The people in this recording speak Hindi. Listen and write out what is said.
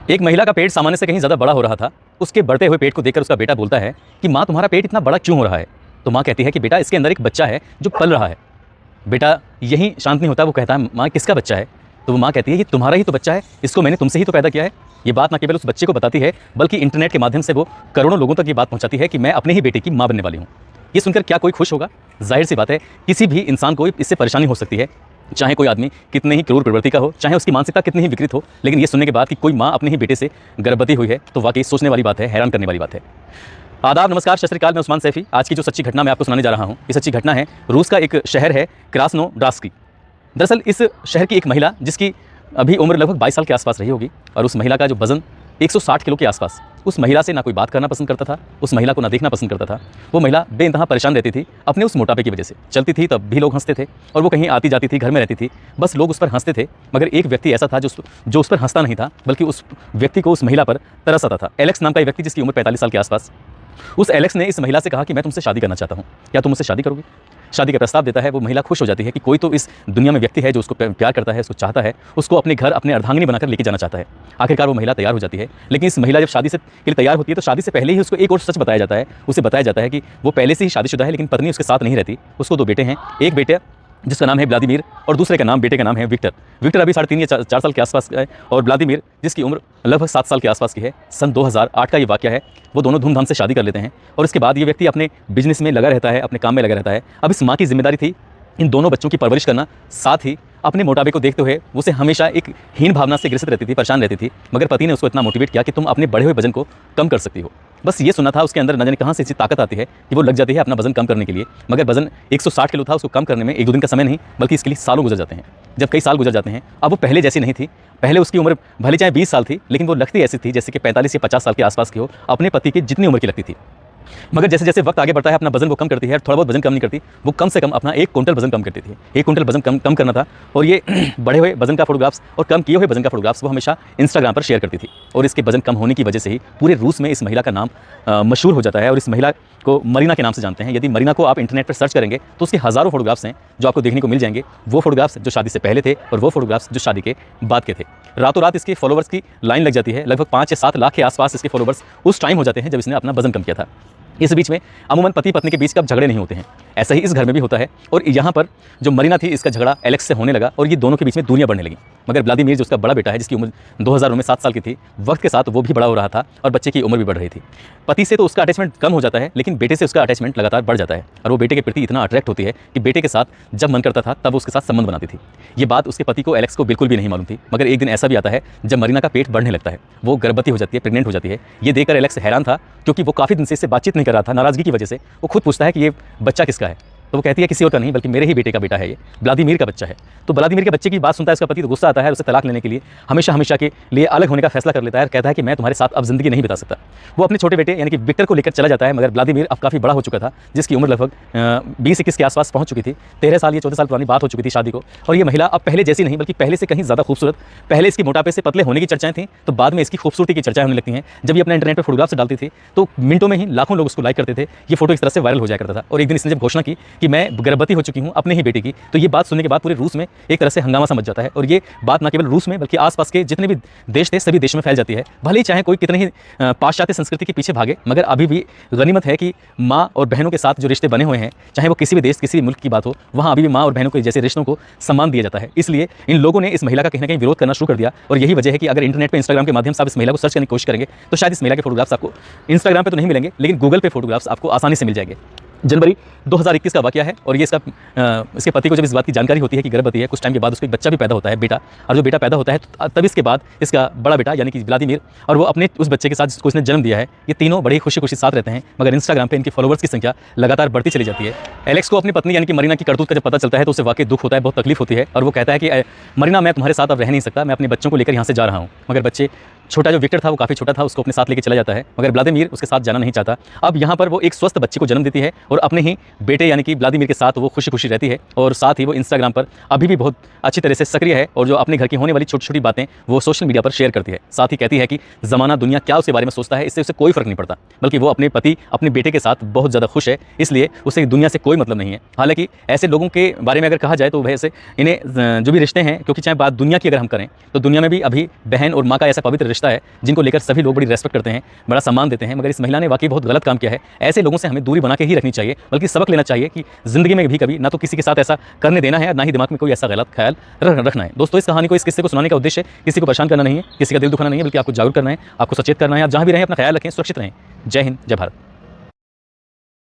एक महिला का पेट सामान्य से कहीं ज़्यादा बड़ा हो रहा था। उसके बढ़ते हुए पेट को देखकर उसका बेटा बोलता है कि माँ, तुम्हारा पेट इतना बड़ा क्यों हो रहा है। तो माँ कहती है कि बेटा, इसके अंदर एक बच्चा है जो पल रहा है। बेटा यहीं शांत नहीं होता, वो कहता है माँ, किसका बच्चा है। तो वो माँ कहती है ये तुम्हारा ही तो बच्चा है, इसको मैंने तुमसे ही तो पैदा किया है। ये बात ना केवल उस बच्चे को बताती है बल्कि इंटरनेट के माध्यम से वो करोड़ों लोगों तक ये बात पहुँचाती है कि मैं अपने ही बेटे की माँ बनने वाली हूँ। ये सुनकर क्या कोई खुश होगा? जाहिर सी बात है, किसी भी इंसान को इससे परेशानी हो सकती है, चाहे कोई आदमी कितने ही क्रूर प्रवृत्ति का हो, चाहे उसकी मानसिकता कितनी ही विकृत हो। लेकिन ये सुनने के बाद कि कोई माँ अपने ही बेटे से गर्भवती हुई है तो वाकई सोचने वाली बात है, हैरान करने वाली बात है। आदाब, नमस्कार, सत श्री अकाल, मैं उस्मान सैफी। आज की जो सच्ची घटना मैं आपको सुनाने जा रहा हूँ, ये सच्ची घटना है रूस का एक शहर है क्रास्नोडार्स्क की। दरअसल इस शहर की एक महिला जिसकी अभी उम्र लगभग 22 साल के आसपास रही होगी, और उस महिला का जो वजन 160 किलो के आसपास, उस महिला से ना कोई बात करना पसंद करता था, उस महिला को ना देखना पसंद करता था। वो महिला बेइंतहा परेशान रहती थी अपने उस मोटापे की वजह से। चलती थी तब भी लोग हंसते थे, और वो कहीं आती जाती थी, घर में रहती थी, बस लोग उस पर हंसते थे। मगर एक व्यक्ति ऐसा था जो उस पर हंसता नहीं था, बल्कि उस व्यक्ति को उस महिला पर तरस आता था। एलेक्स नाम का एक व्यक्ति जिसकी उम्र 45 साल के आसपास। उस एलेक्स ने इस महिला से कहा कि मैं तुमसे शादी करना चाहता हूँ, क्या तुम मुझसे शादी करोगी। शादी का प्रस्ताव देता है। वो महिला खुश हो जाती है कि कोई तो इस दुनिया में व्यक्ति है जो उसको प्यार करता है, उसको चाहता है, उसको अपने घर अपने अर्धांगिनी बनाकर लेके जाना चाहता है। आखिरकार वो महिला तैयार हो जाती है। लेकिन इस महिला जब शादी के लिए तैयार होती है तो शादी से पहले ही उसको एक और सच बताया जाता है। उसे बताया जाता है कि वो पहले से ही शादीशुदा है, लेकिन पत्नी उसके साथ नहीं रहती। उसको 2 बेटे हैं, एक बेटा जिसका नाम है व्लादिमीर और दूसरे का नाम, बेटे का नाम है विक्टर। विक्टर अभी 3.5 या 4 साल के आसपास का है, और व्लादिमीर जिसकी उम्र लगभग 7 साल के आसपास की है। सन 2008 का ये वाक़या है। वो दोनों धूमधाम से शादी कर लेते हैं, और इसके बाद ये व्यक्ति अपने बिजनेस में लगा रहता है, अपने काम में लगा रहता है। अब इस माँ की जिम्मेदारी थी इन दोनों बच्चों की परवरिश करना, साथ ही अपने मोटापे को देखते हुए उसे हमेशा एक हीन भावना से ग्रसित रहती थी, परेशान रहती थी। मगर पति ने उसको इतना मोटिवेट किया कि तुम अपने बढ़े हुए वजन को कम कर सकती हो। बस ये सुना था उसके अंदर, न जाने कहाँ से ऐसी ताकत आती है कि वो लग जाती है अपना वजन कम करने के लिए। मगर वजन 160 किलो था, उसको कम करने में 1-2 दिन का समय नहीं, बल्कि इसके लिए सालों गुजर जाते हैं। जब कई साल गुजर जाते हैं, अब वो पहले जैसी नहीं थी। पहले उसकी उम्र भले चाहे 20 साल थी, लेकिन वो लगती ऐसी थी जैसे कि 45 या 50 साल के आसपास की हो, अपने पति की जितनी उम्र की लगती थी। मगर जैसे जैसे वक्त आगे बढ़ता है, अपना वजन वो कम करती है, थोड़ा बहुत वजन कम नहीं करती, वो कम से कम अपना 1 क्विंटल वजन कम करती थी। 1 क्विंटल वजन कम करना था, और ये बढ़े हुए वजन का फोटोग्राफ्स और कम किए हुए वजन का फोटोग्राफ्स वो हमेशा इंस्टाग्राम पर शेयर करती थी। और इसके वजन कम होने की वजह से ही पूरे रूस में इस महिला का नाम मशहूर हो जाता है, और इस महिला को मरीना के नाम से जानते हैं। यदि मरीना को आप इंटरनेट पर सर्च करेंगे तो उसके हज़ारों फोटोग्राफ्स हैं जो आपको देखने को मिल जाएंगे। वो फोटोग्राफ्स जो शादी से पहले थे, और वो फोटोग्राफ्स जो शादी के बाद के थे। रातों रात इसके फॉलोवर्स की लाइन लग जाती है। लगभग 5 या 7 लाख के आसपास इसके फॉलोवर्स उस टाइम हो जाते हैं जब इसने अपना वजन कम किया था। इस बीच में अमूमन पति पत्नी के बीच कब झगड़े नहीं होते हैं, ऐसा ही इस घर में भी होता है। और यहाँ पर जो मरीना थी, इसका झगड़ा एलेक्स से होने लगा, और ये दोनों के बीच में दूरियां बढ़ने लगी। मगर व्लादिमीर जो उसका बड़ा बेटा है, जिसकी उम्र 2000 में 7 साल की थी, वक्त के साथ वो भी बड़ा हो रहा था और बच्चे की उम्र भी बढ़ रही थी। पति से तो उसका अटैचमेंट कम हो जाता है, लेकिन बेटे से उसका अटैचमेंट लगातार बढ़ जाता है, और वो बेटे के प्रति इतना अट्रैक्ट होती है कि बेटे के साथ जब मन करता था तब उसके साथ संबंध बनाती थी। ये बात उसके पति को, एलेक्स को बिल्कुल भी नहीं मालूम थी। मगर एक दिन ऐसा भी आता है जब मरीना का पेट बढ़ने लगता है, वो गर्भवती हो जाती है, प्रेग्नेंट हो जाती है। ये देखकर एलेक्स हैरान था, क्योंकि वो काफ़ी दिन से इससे बातचीत नहीं कर रहा था, नाराज़गी की वजह से। वो खुद पूछता है कि ये बच्चा किसका है, तो वो कहती है किसी और का नहीं, बल्कि मेरे ही बेटे का बेटा है, ये व्लादिमीर का बच्चा है। तो व्लादिमीर के बच्चे की बात सुनता है उसका पति, तो गुस्सा आता है, उसे तलाक लेने के लिए हमेशा के लिए अलग होने का फैसला कर लेता है। कहता है कि मैं तुम्हारे साथ अब जिंदगी नहीं बिता सकता। वो अपने छोटे बेटे यानी कि विक्टर को लेकर चला जाता है। मगर व्लादिमीर अब काफ़ी बड़ा हो चुका था, जिसकी उम्र लगभग 20-21 के आसपास पहुंच चुकी थी। 13 साल या 14 साल पुरानी बात हो चुकी थी शादी को। और ये महिला अब पहले जैसी नहीं, बल्कि पहले से कहीं ज़्यादा खूबसूरत। पहले इसकी मोटापे से पतले होने की चर्चाएं थी, तो बाद में इसकी खूबसूरती की चर्चाएं होने लगती हैं। जब ये अपना इंटरनेट पर फोटोग्राफ्स डालती थी तो मिनटों में ही लाखों लोग उसको लाइक करते थे। ये फोटो इस तरह से वायरल हो जाया करता था। और एक दिन इसने जब घोषणा की कि मैं गर्भवती हो चुकी हूँ अपने ही बेटे की, तो ये बात सुनने के बाद पूरे रूस में एक तरह से हंगामा सा मच जाता है। और ये बात न केवल रूस में बल्कि आसपास के जितने भी देश थे सभी देश में फैल जाती है। भले ही चाहे कोई कितने ही पाश्चात्य संस्कृति के पीछे भागे, मगर अभी भी गनीमत है कि माँ और बहनों के साथ जो रिश्ते बने हुए हैं, चाहे वो किसी भी देश किसी भी मुल्क की बात हो, वहाँ अभी भी माँ और बहनों के जैसे रिश्तों को सम्मान दिया जाता है। इसलिए इन लोगों ने इस महिला का कहीं ना कहीं विरोध करना शुरू कर दिया। और यही वजह है कि अगर इंटरनेट पर इंस्टाग्राम के माध्यम से आप इस महिला को सर्च करने की कोशिश करेंगे तो शायद इस महिला के फोटोग्राफ्स आपको इंस्टाग्राम पर तो नहीं मिलेंगे, लेकिन गूगल पे फोटोग्राफ्स आपको आसानी से मिल जाएंगे। जनवरी 2021 का वाकया है, और ये इसके पति को जब इस बात की जानकारी होती है कि गर्भवती है, कुछ टाइम के बाद उसको एक बच्चा भी पैदा होता है, बेटा। और जो बेटा पैदा होता है तब इसके बाद इसका बड़ा बेटा यानी कि व्लादिमीर और वो अपने उस बच्चे के साथ जिसको इसने जन्म दिया है, ये तीनों बड़ी खुशी खुशी साथ रहते हैं। मगर इंस्टाग्राम पे इनके फॉलोवर्स की संख्या लगातार बढ़ती चली जाती है। एलेक्स को अपनी पत्नी यानी कि मरीना की करतूत का जब पता चलता है तो उसे वाकई दुख होता है, बहुत तकलीफ होती है। और वो कहता है कि मरीना, मैं तुम्हारे साथ अब रह नहीं सकता, मैं अपने बच्चों को लेकर यहाँ से जा रहा हूँ। मगर बच्चे छोटा जो विक्टर था वो काफ़ी छोटा था, उसको अपने साथ लेके चला जाता है। मगर व्लादिमीर उसके साथ जाना नहीं चाहता। अब यहाँ पर वो एक स्वस्थ बच्चे को जन्म देती है और अपने ही बेटे यानी कि व्लादिमीर के साथ वो खुशी खुशी रहती है। और साथ ही वो इंस्टाग्राम पर अभी भी बहुत अच्छी तरह से सक्रिय है और जो अपने घर की होने वाली छोटी छोटी बातें वो सोशल मीडिया पर शेयर करती है। साथ ही कहती है कि ज़माना दुनिया क्या उसके बारे में सोचता है इससे उसे कोई फ़र्क नहीं पड़ता, बल्कि वो अपने पति अपने बेटे के साथ बहुत ज़्यादा खुश है, इसलिए उसे दुनिया से कोई मतलब नहीं है। हालांकि ऐसे लोगों के बारे में अगर कहा जाए तो वैसे इन्हें जो भी रिश्ते हैं, क्योंकि चाहे बात दुनिया की अगर हम करें तो दुनिया में भी अभी बहन और माँ का ऐसा पवित्र रिश्ता है जिनको लेकर सभी लोग बड़ी रेस्पेक्ट करते हैं, बड़ा सम्मान देते हैं। मगर इस महिला ने वाकई बहुत गलत काम किया है। ऐसे लोगों से हमें दूरी बना के ही रखनी चाहिए, बल्कि सबक लेना चाहिए कि ज़िंदगी में भी कभी ना तो किसी के साथ ऐसा करने देना है, ना ही दिमाग में कोई ऐसा गलत ख्याल रखना है। दोस्तों, इस कहानी को, इस किस्से को सुनाने का उद्देश्य किसी को परेशान करना नहीं है, किसी का दिल दुखाना नहीं है, बल्कि आपको जागरूक करना है, आपको सचेत करना है। आप जहाँ भी रहें अपना ख्याल रखें, सुरक्षित रहें। जय हिंद, जय भारत।